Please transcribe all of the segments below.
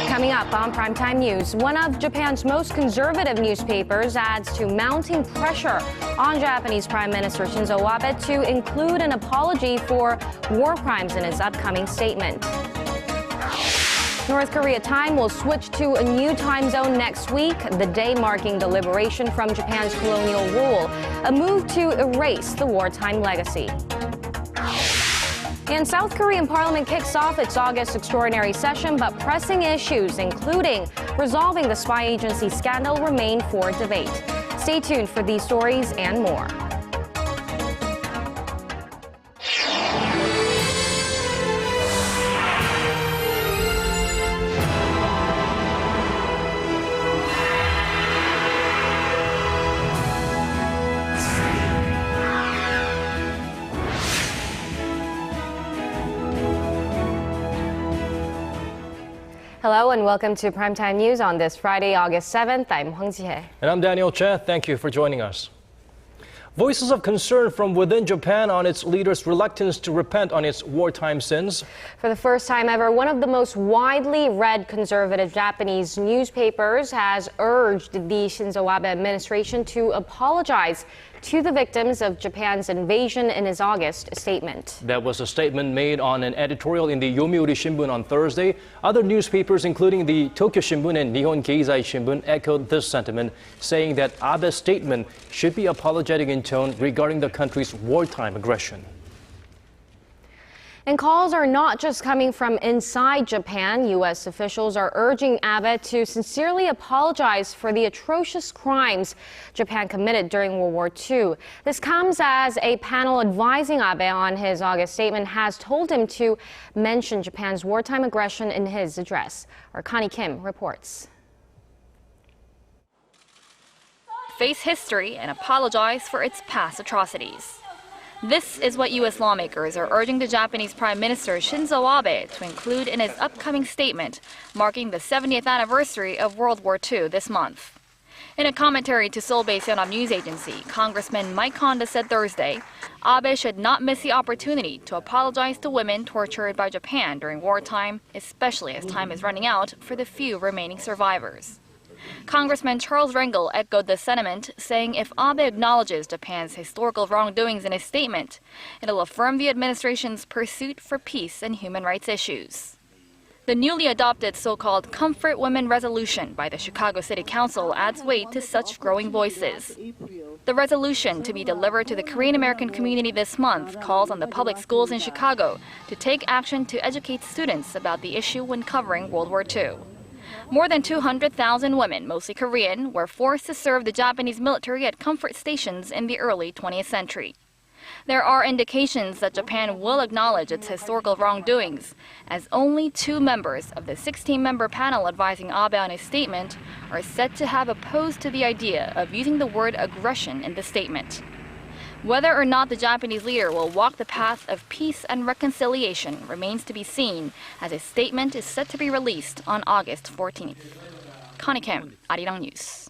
Coming up on Primetime News, one of Japan's most conservative newspapers adds to mounting pressure on Japanese Prime Minister Shinzo Abe to include an apology for war crimes in his upcoming statement. North Korea time will switch to a new time zone next week, the day marking the liberation from Japan's colonial rule, a move to erase the wartime legacy. And South Korean parliament kicks off its August extraordinary session, but pressing issues, including resolving the spy agency scandal, remain for debate. Stay tuned for these stories and more. Hello and welcome to Primetime News on this Friday, August 7th. I'm Hwang Ji-hye. And I'm Daniel Choy. Thank you for joining us. Voices of concern from within Japan on its leader's reluctance to repent on its wartime sins. For the first time ever, one of the most widely read conservative Japanese newspapers has urged the Shinzo Abe administration to apologize to the victims of Japan's invasion in his August statement. That was a statement made on an editorial in the Yomiuri Shimbun on Thursday. Other newspapers, including the Tokyo Shimbun and Nihon Keizai Shimbun, echoed this sentiment, saying that Abe's statement should be apologetic in tone regarding the country's wartime aggression. And calls are not just coming from inside Japan. U.S. officials are urging Abe to sincerely apologize for the atrocious crimes Japan committed during World War II. This comes as a panel advising Abe on his August statement has told him to mention Japan's wartime aggression in his address. Our Connie Kim reports. Face history and apologize for its past atrocities. This is what U.S. lawmakers are urging the Japanese Prime Minister Shinzo Abe to include in his upcoming statement marking the 70th anniversary of World War II this month. In a commentary to Seoul-based Yonhap News Agency, Congressman Mike Honda said Thursday, Abe should not miss the opportunity to apologize to women tortured by Japan during wartime, especially as time is running out for the few remaining survivors. Congressman Charles Rangel echoed the sentiment, saying if Abe acknowledges Japan's historical wrongdoings in his statement, it'll affirm the administration's pursuit for peace and human rights issues. The newly adopted so-called Comfort Women Resolution by the Chicago City Council adds weight to such growing voices. The resolution, to be delivered to the Korean American community this month, calls on the public schools in Chicago to take action to educate students about the issue when covering World War II. More than 200,000 women, mostly Korean, were forced to serve the Japanese military at comfort stations in the early 20th century. There are indications that Japan will acknowledge its historical wrongdoings, as only 2 members of the 16-member panel advising Abe on his statement are said to have opposed to the idea of using the word aggression in the statement. Whether or not the Japanese leader will walk the path of peace and reconciliation remains to be seen, as his statement is set to be released on August 14th. Connie Kim, Arirang News.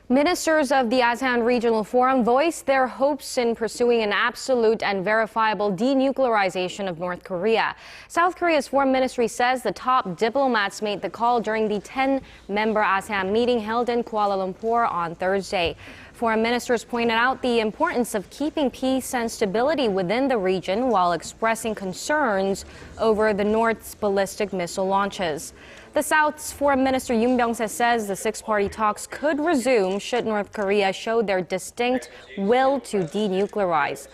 Ministers of the ASEAN Regional Forum voiced their hopes in pursuing an absolute and verifiable denuclearization of North Korea. South Korea's foreign ministry says the top diplomats made the call during the 10-member ASEAN meeting held in Kuala Lumpur on Thursday. Foreign ministers pointed out the importance of keeping peace and stability within the region while expressing concerns over the North's ballistic missile launches. The South's Foreign Minister Yoon Byung-se says the six-party talks could resume should North Korea show their distinct will to denuclearize.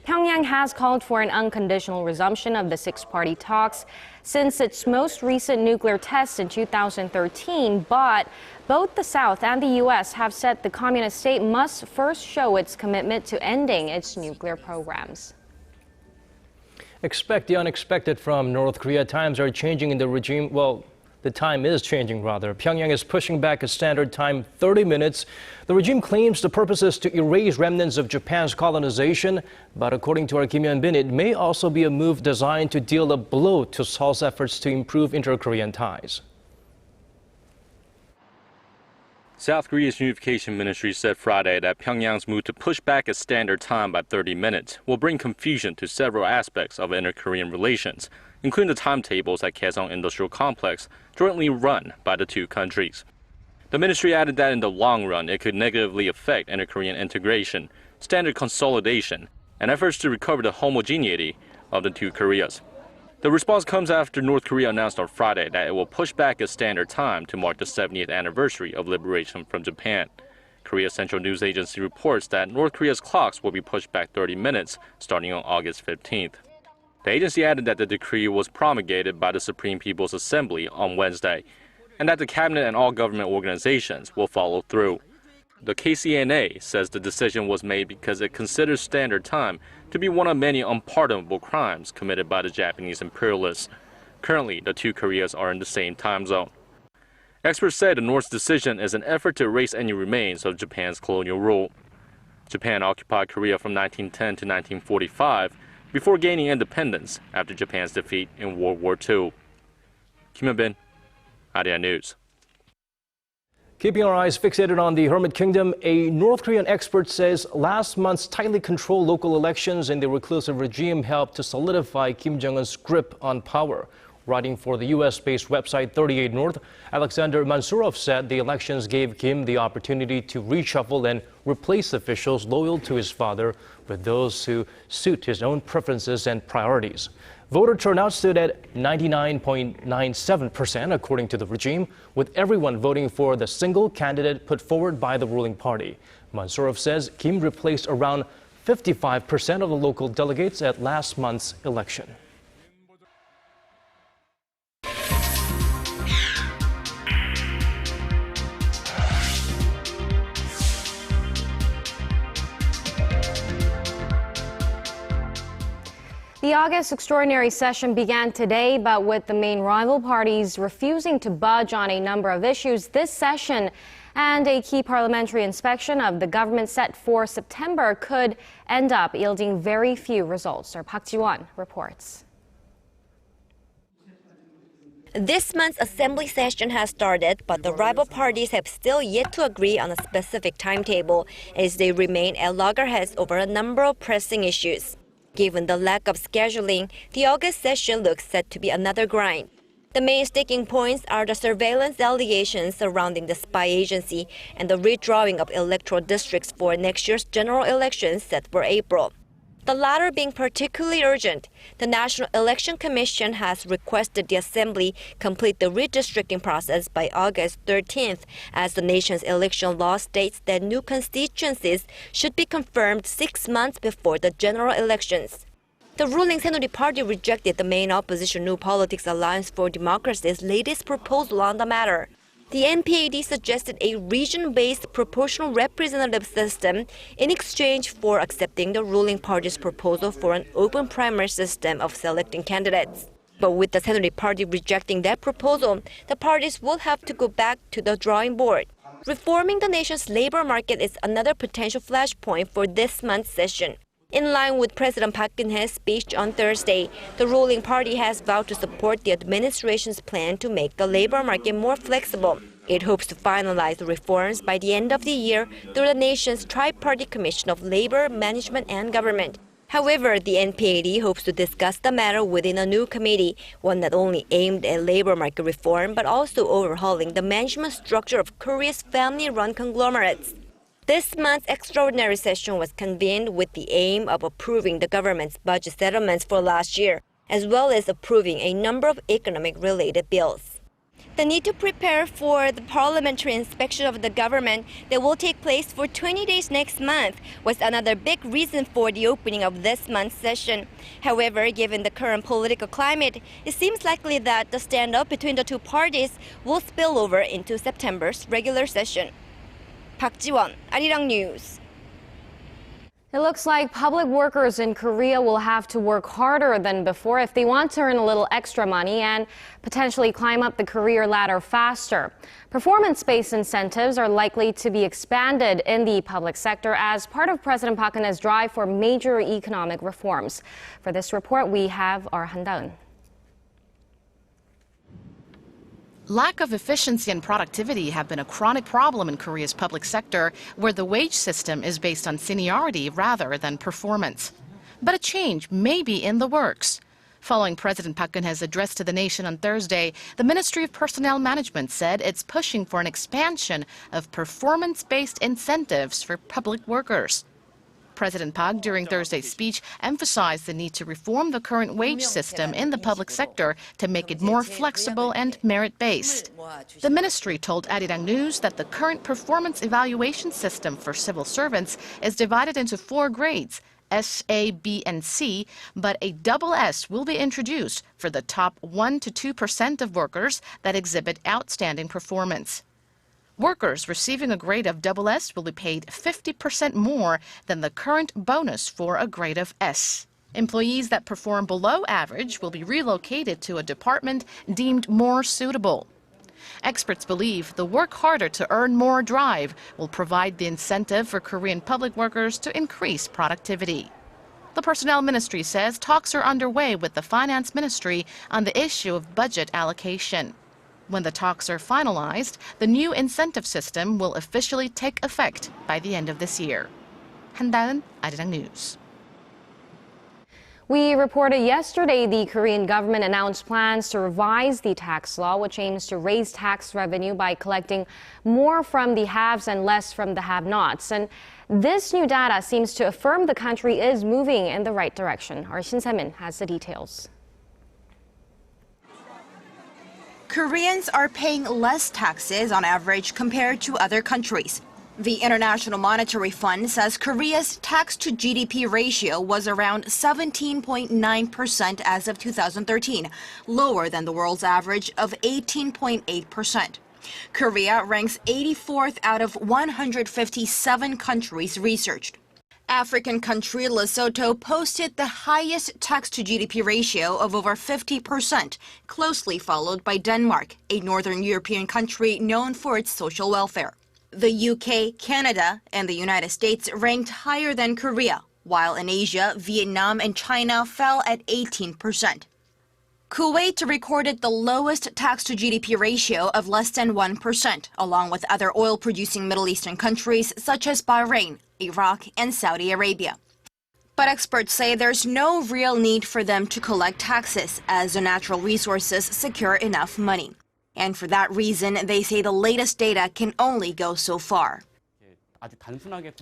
Pyongyang has called for an unconditional resumption of the six-party talks since its most recent nuclear test in 2013, but both the South and the U.S. have said the communist state must first show its commitment to ending its nuclear programs. Expect the unexpected from North Korea. Times are changing in the regime. Well, the time is changing, rather. Pyongyang is pushing back a standard time 30 minutes. The regime claims the purpose is to erase remnants of Japan's colonization. But according to our Kim Hyun-bin, it may also be a move designed to deal a blow to Seoul's efforts to improve inter-Korean ties. South Korea's Unification Ministry said Friday that Pyongyang's move to push back its standard time by 30 minutes will bring confusion to several aspects of inter-Korean relations, including the timetables at Kaesong Industrial Complex, jointly run by the two countries. The ministry added that in the long run, it could negatively affect inter-Korean integration, standard consolidation, and efforts to recover the homogeneity of the two Koreas. The response comes after North Korea announced on Friday that it will push back its standard time to mark the 70th anniversary of liberation from Japan. Korea's Central News Agency reports that North Korea's clocks will be pushed back 30 minutes starting on August 15th. The agency added that the decree was promulgated by the Supreme People's Assembly on Wednesday, and that the cabinet and all government organizations will follow through. The KCNA says the decision was made because it considers standard time to be one of many unpardonable crimes committed by the Japanese imperialists. Currently, the two Koreas are in the same time zone. Experts say the North's decision is an effort to erase any remains of Japan's colonial rule. Japan occupied Korea from 1910 to 1945 before gaining independence after Japan's defeat in World War II. Kim Hyun-bin, Arirang News. Keeping our eyes fixated on the Hermit Kingdom, a North Korean expert says last month's tightly controlled local elections in the reclusive regime helped to solidify Kim Jong-un's grip on power. Writing for the U.S.-based website 38 North, Alexander Mansurov said the elections gave Kim the opportunity to reshuffle and replace officials loyal to his father with those who suit his own preferences and priorities. Voter turnout stood at 99.97%, according to the regime, with everyone voting for the single candidate put forward by the ruling party. Mansurov says Kim replaced around 55% of the local delegates at last month's election. The August extraordinary session began today, but with the main rival parties refusing to budge on a number of issues, this session and a key parliamentary inspection of the government set for September could end up yielding very few results. Our Park Ji-won reports. This month's assembly session has started, but the rival parties have still yet to agree on a specific timetable as they remain at loggerheads over a number of pressing issues. Given the lack of scheduling, the August session looks set to be another grind. The main sticking points are the surveillance allegations surrounding the spy agency and the redrawing of electoral districts for next year's general elections set for April. The latter being particularly urgent, the National Election Commission has requested the Assembly complete the redistricting process by August 13th, as the nation's election law states that new constituencies should be confirmed 6 months before the general elections. The ruling Saenuri Party rejected the main opposition New Politics Alliance for Democracy's latest proposal on the matter. The NPAD suggested a region-based proportional representative system in exchange for accepting the ruling party's proposal for an open primary system of selecting candidates. But with the Saenuri Party rejecting that proposal, the parties will have to go back to the drawing board. Reforming the nation's labor market is another potential flashpoint for this month's session. In line with President Park Geun-hye's speech on Thursday, the ruling party has vowed to support the administration's plan to make the labor market more flexible. It hopes to finalize the reforms by the end of the year through the nation's Tri-Party Commission of Labor, Management and Government. However, the NPAD hopes to discuss the matter within a new committee, one not only aimed at labor market reform but also overhauling the management structure of Korea's family-run conglomerates. This month's extraordinary session was convened with the aim of approving the government's budget settlements for last year, as well as approving a number of economic-related bills. The need to prepare for the parliamentary inspection of the government that will take place for 20 days next month was another big reason for the opening of this month's session. However, given the current political climate, it seems likely that the standoff between the two parties will spill over into September's regular session. Park Ji-won, Arirang News. It looks like public workers in Korea will have to work harder than before if they want to earn a little extra money and potentially climb up the career ladder faster. Performance-based incentives are likely to be expanded in the public sector as part of President Park Geun-hye's drive for major economic reforms. For this report, we have our Han Da-eun. Lack of efficiency and productivity have been a chronic problem in Korea's public sector, where the wage system is based on seniority rather than performance. But a change may be in the works. Following President Park Geun-hye's address to the nation on Thursday, the Ministry of Personnel Management said it's pushing for an expansion of performance-based incentives for public workers. President Park, during Thursday's speech, emphasized the need to reform the current wage system in the public sector to make it more flexible and merit-based. The ministry told Arirang News that the current performance evaluation system for civil servants is divided into 4 grades, S, A, B, and C, but a double S will be introduced for the top 1 to 2% of workers that exhibit outstanding performance. Workers receiving a grade of double S will be paid 50% more than the current bonus for a grade of S. Employees that perform below average will be relocated to a department deemed more suitable. Experts believe the work harder to earn more drive will provide the incentive for Korean public workers to increase productivity. The Personnel Ministry says talks are underway with the Finance Ministry on the issue of budget allocation. When the talks are finalized, the new incentive system will officially take effect by the end of this year. 한다은, Arirang News. We reported yesterday the Korean government announced plans to revise the tax law, which aims to raise tax revenue by collecting more from the haves and less from the have-nots. And this new data seems to affirm the country is moving in the right direction. Our Shin Se-min has the details. Koreans are paying less taxes on average compared to other countries. The International Monetary Fund says Korea's tax-to-GDP ratio was around 17.9% as of 2013, lower than the world's average of 18.8%. Korea ranks 84th out of 157 countries researched. African country Lesotho posted the highest tax-to-GDP ratio of over 50%, closely followed by Denmark, a northern European country known for its social welfare. The UK, Canada, and the United States ranked higher than Korea, while in Asia, Vietnam and China fell at 18%. Kuwait recorded the lowest tax-to-GDP ratio of less than 1%, along with other oil-producing Middle Eastern countries such as Bahrain, Iraq, and Saudi Arabia. But experts say there's no real need for them to collect taxes, as the natural resources secure enough money. And for that reason, they say the latest data can only go so far.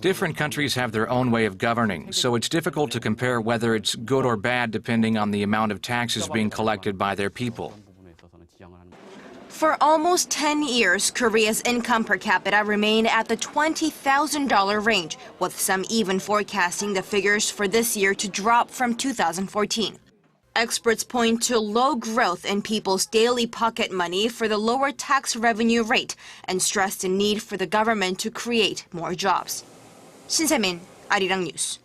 Different countries have their own way of governing, so it's difficult to compare whether it's good or bad depending on the amount of taxes being collected by their people. For almost 10 years, Korea's income per capita remained at the $20,000 range, with some even forecasting the figures for this year to drop from 2014. Experts point to low growth in people's daily pocket money for the lower tax revenue rate and stress the need for the government to create more jobs. Shin Se-min, Arirang News.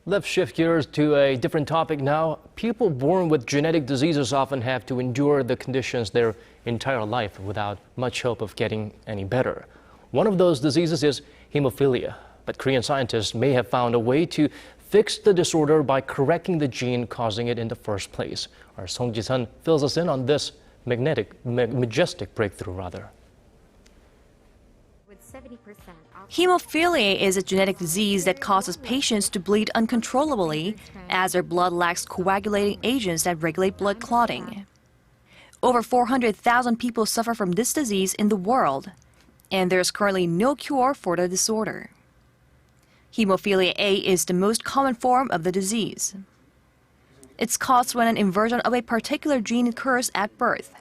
Let's shift gears to a different topic now. People born with genetic diseases often have to endure the conditions their entire life without much hope of getting any better. One of those diseases is hemophilia, but Korean scientists may have found a way to fix the disorder by correcting the gene causing it in the first place. Our Song Ji-sun fills us in on this majestic breakthrough. Hemophilia is a genetic disease that causes patients to bleed uncontrollably as their blood lacks coagulating agents that regulate blood clotting. Over 400,000 people suffer from this disease in the world, and there's currently no cure for the disorder. Hemophilia A is the most common form of the disease. It's caused when an inversion of a particular gene occurs at birth.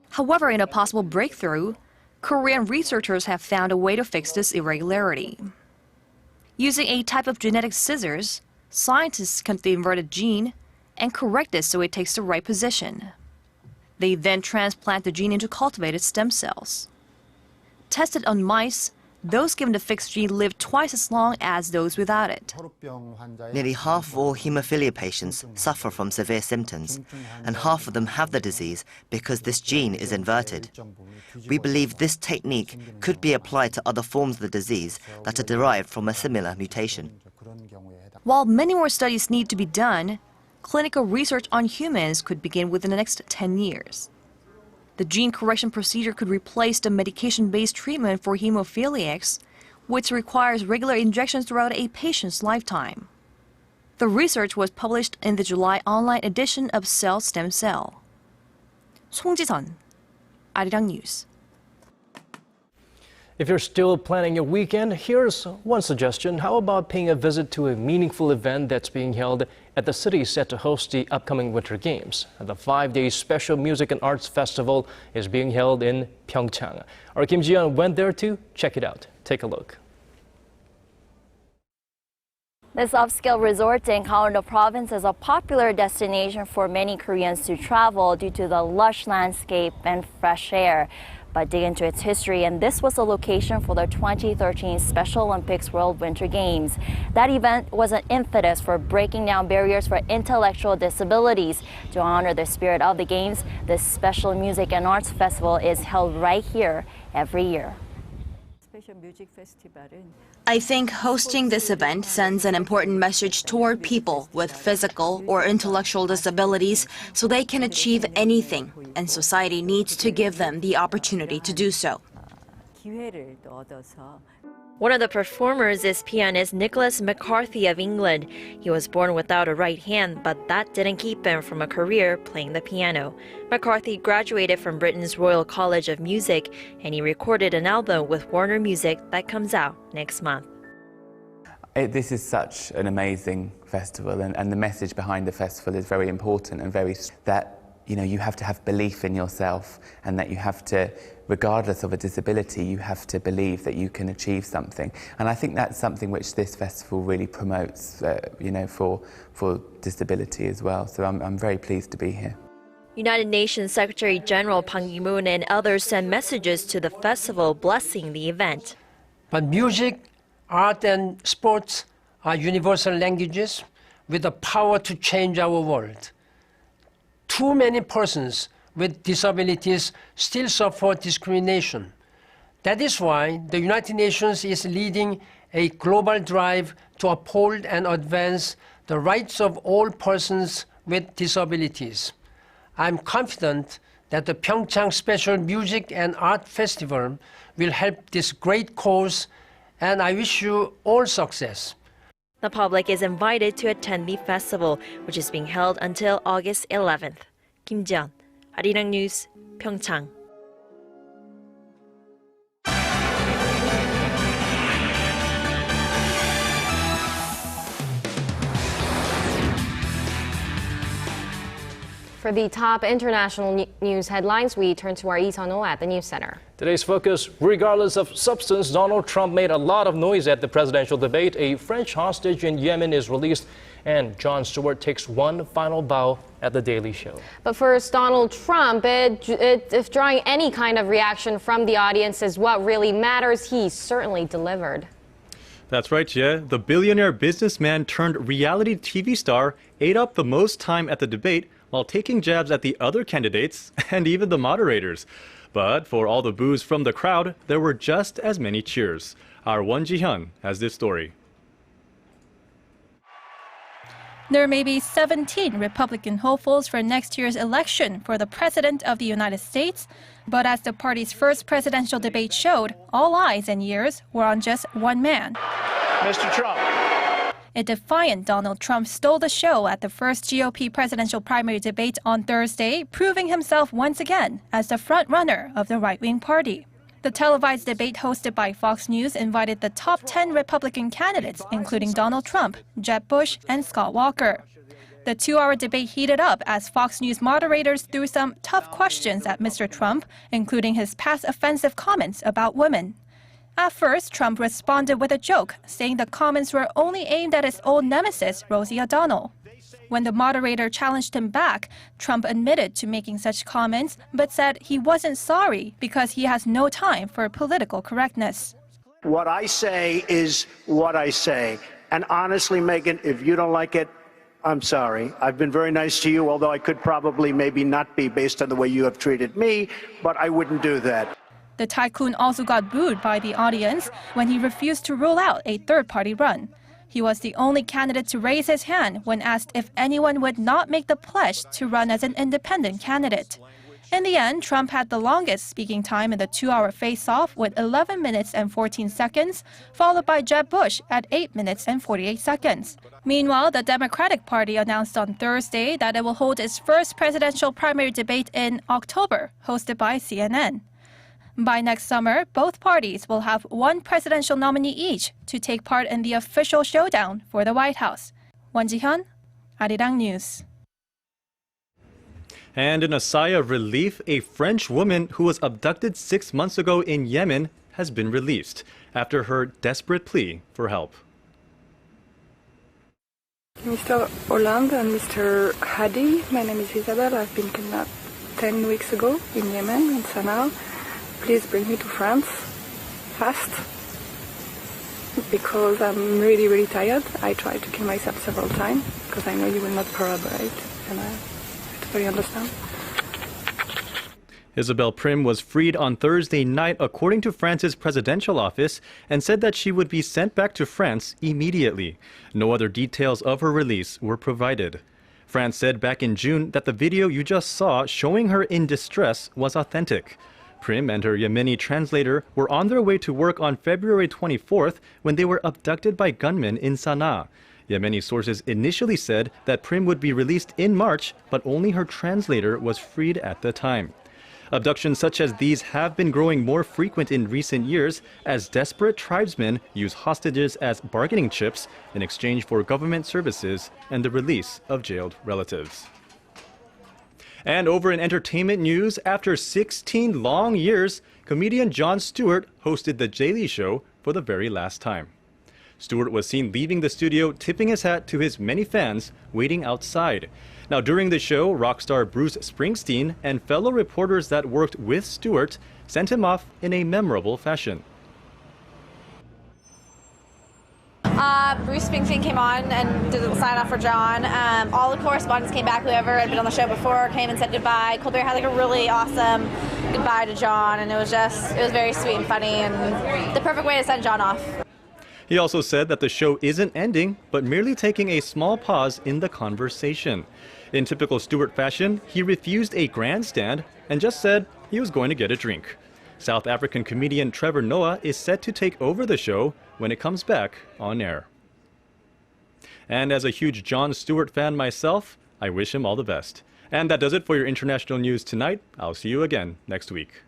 However, in a possible breakthrough, Korean researchers have found a way to fix this irregularity. Using a type of genetic scissors, scientists cut the inverted gene and correct it so it takes the right position. They then transplant the gene into cultivated stem cells. Tested on mice, those given the fixed gene live twice as long as those without it. Nearly half of all hemophilia patients suffer from severe symptoms, and half of them have the disease because this gene is inverted. We believe this technique could be applied to other forms of the disease that are derived from a similar mutation. While many more studies need to be done, clinical research on humans could begin within the next 10 years. The gene correction procedure could replace the medication-based treatment for hemophiliacs, which requires regular injections throughout a patient's lifetime. The research was published in the July online edition of Cell Stem Cell. 송지선, Arirang News. If you're still planning your weekend, here's one suggestion. How about paying a visit to a meaningful event that's being held at the city set to host the upcoming Winter Games? The 5-day special music and arts festival is being held in PyeongChang. Our Kim Ji-hye went there to check it out. Take a look. This upscale resort in Gangwon province is a popular destination for many Koreans to travel due to the lush landscape and fresh air. But dig into its history, and this was the location for the 2013 Special Olympics World Winter Games. That event was an impetus for breaking down barriers for intellectual disabilities. To honor the spirit of the Games, this special music and arts festival is held right here every year. I think hosting this event sends an important message toward people with physical or intellectual disabilities so they can achieve anything, and society needs to give them the opportunity to do so. One of the performers is pianist Nicholas McCarthy of England. He was born without a right hand, but that didn't keep him from a career playing the piano. McCarthy graduated from Britain's Royal College of Music, and he recorded an album with Warner Music that comes out next month. This is such an amazing festival, and the message behind the festival is very important and that you have to have belief in yourself, and that you have to, regardless of a disability, you have to believe that you can achieve something. And I think that's something which this festival really promotes, for disability as well. So I'm very pleased to be here. United Nations Secretary General Ban Ki-moon and others sent messages to the festival blessing the event. But music, art and sports are universal languages with the power to change our world. Too many persons with disabilities still suffer discrimination. That is why the United Nations is leading a global drive to uphold and advance the rights of all persons with disabilities. I'm confident that the PyeongChang Special Music and Art Festival will help this great cause, and I wish you all success. The public is invited to attend the festival, which is being held until August 11th. Kim Ji-hye, Arirang News, PyeongChang. For the top international news headlines, we turn to our Lee Sun-ho at the News Center. Today's focus: regardless of substance, Donald Trump made a lot of noise at the presidential debate. A French hostage in Yemen is released, and Jon Stewart takes one final bow at The Daily Show. But first, Donald Trump, if drawing any kind of reaction from the audience is what really matters, he certainly delivered. That's right, Jie. The billionaire businessman turned reality TV star ate up the most time at the debate while taking jabs at the other candidates and even the moderators. But for all the boos from the crowd, there were just as many cheers. Our Hwang Ji-hye has this story. There may be 17 Republican hopefuls for next year's election for the President of the United States, but as the party's first presidential debate showed, all eyes and ears were on just one man. Mr. Trump. A defiant Donald Trump stole the show at the first GOP presidential primary debate on Thursday, proving himself once again as the front-runner of the right-wing party. The televised debate hosted by Fox News invited the top 10 Republican candidates, including Donald Trump, Jeb Bush, and Scott Walker. The 2-hour debate heated up as Fox News moderators threw some tough questions at Mr. Trump, including his past offensive comments about women. At first, Trump responded with a joke, saying the comments were only aimed at his old nemesis, Rosie O'Donnell. When the moderator challenged him back, Trump admitted to making such comments, but said he wasn't sorry because he has no time for political correctness. What I say is what I say. And honestly, Megyn, if you don't like it, I'm sorry. I've been very nice to you, although I could probably maybe not be based on the way you have treated me, but I wouldn't do that. The tycoon also got booed by the audience when he refused to rule out a third-party run. He was the only candidate to raise his hand when asked if anyone would not make the pledge to run as an independent candidate. In the end, Trump had the longest speaking time in the 2-hour face-off with 11 minutes and 14 seconds, followed by Jeb Bush at 8 minutes and 48 seconds. Meanwhile, the Democratic Party announced on Thursday that it will hold its first presidential primary debate in October, hosted by CNN. By next summer, both parties will have one presidential nominee each to take part in the official showdown for the White House. Hwang Ji-hye, Arirang News. And in a sigh of relief, a French woman who was abducted 6 months ago in Yemen has been released after her desperate plea for help. Mr. Hollande and Mr. Hadi, my name is Isabel. I've been kidnapped 10 weeks ago in Yemen, in Sana'a. Please bring me to France fast because I'm really, really tired. I tried to kill myself several times because I know you will not corroborate, and I totally understand. Isabel Prim was freed on Thursday night, according to France's presidential office, and said that she would be sent back to France immediately. No other details of her release were provided. France said back in June that the video you just saw showing her in distress was authentic. Prim and her Yemeni translator were on their way to work on February 24th when they were abducted by gunmen in Sana'a. Yemeni sources initially said that Prim would be released in March, but only her translator was freed at the time. Abductions such as these have been growing more frequent in recent years as desperate tribesmen use hostages as bargaining chips in exchange for government services and the release of jailed relatives. And over in entertainment news, after 16 long years, comedian Jon Stewart hosted The Daily Show for the very last time. Stewart was seen leaving the studio, tipping his hat to his many fans waiting outside. Now, during the show, rock star Bruce Springsteen and fellow reporters that worked with Stewart sent him off in a memorable fashion. Bruce Springsteen came on and did the sign off for Jon. All the correspondents came back, whoever had been on the show before came and said goodbye. Colbert had like a really awesome goodbye to Jon, and it was very sweet and funny and the perfect way to send Jon off. He also said that the show isn't ending, but merely taking a small pause in the conversation. In typical Stewart fashion, he refused a grandstand and just said he was going to get a drink. South African comedian Trevor Noah is set to take over the show when it comes back on air. And as a huge Jon Stewart fan myself, I wish him all the best. And that does it for your international news tonight. I'll see you again next week.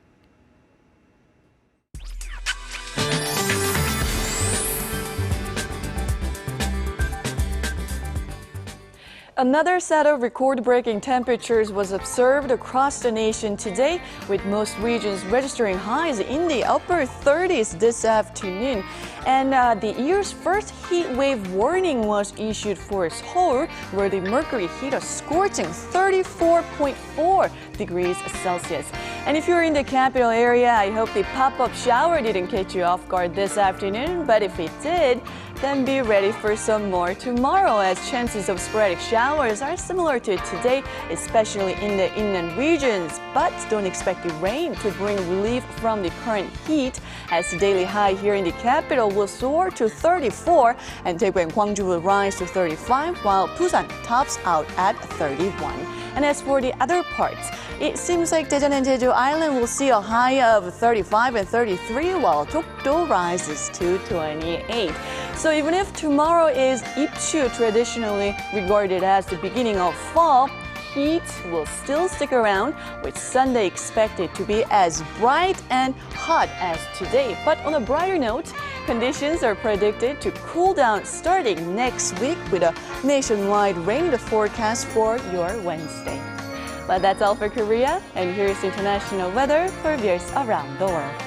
Another set of record-breaking temperatures was observed across the nation today, with most regions registering highs in the upper 30s this afternoon. And the year's first heat wave warning was issued for Seoul, where the mercury hit a scorching 34.4 degrees Celsius. And if you're in the capital area, I hope the pop-up shower didn't catch you off guard this afternoon, but if it did, then be ready for some more tomorrow, as chances of sporadic showers are similar to today, especially in the inland regions. But don't expect the rain to bring relief from the current heat, as the daily high here in the capital will soar to 34, and Daegu and Gwangju will rise to 35, while Busan tops out at 31. And as for the other parts, it seems like Daejeon and Jeju Island will see a high of 35 and 33, while Dokdo rises to 28. So even if tomorrow is Ipchu, traditionally regarded as the beginning of fall, heat will still stick around, with Sunday expected to be as bright and hot as today. But on a brighter note, conditions are predicted to cool down starting next week, with a nationwide rain to forecast for your Wednesday. But that's all for Korea, and here's international weather for viewers around the world.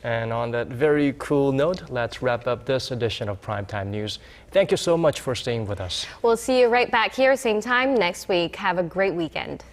And on that very cool note, let's wrap up this edition of Primetime News. Thank you so much for staying with us. We'll see you right back here, same time next week. Have a great weekend.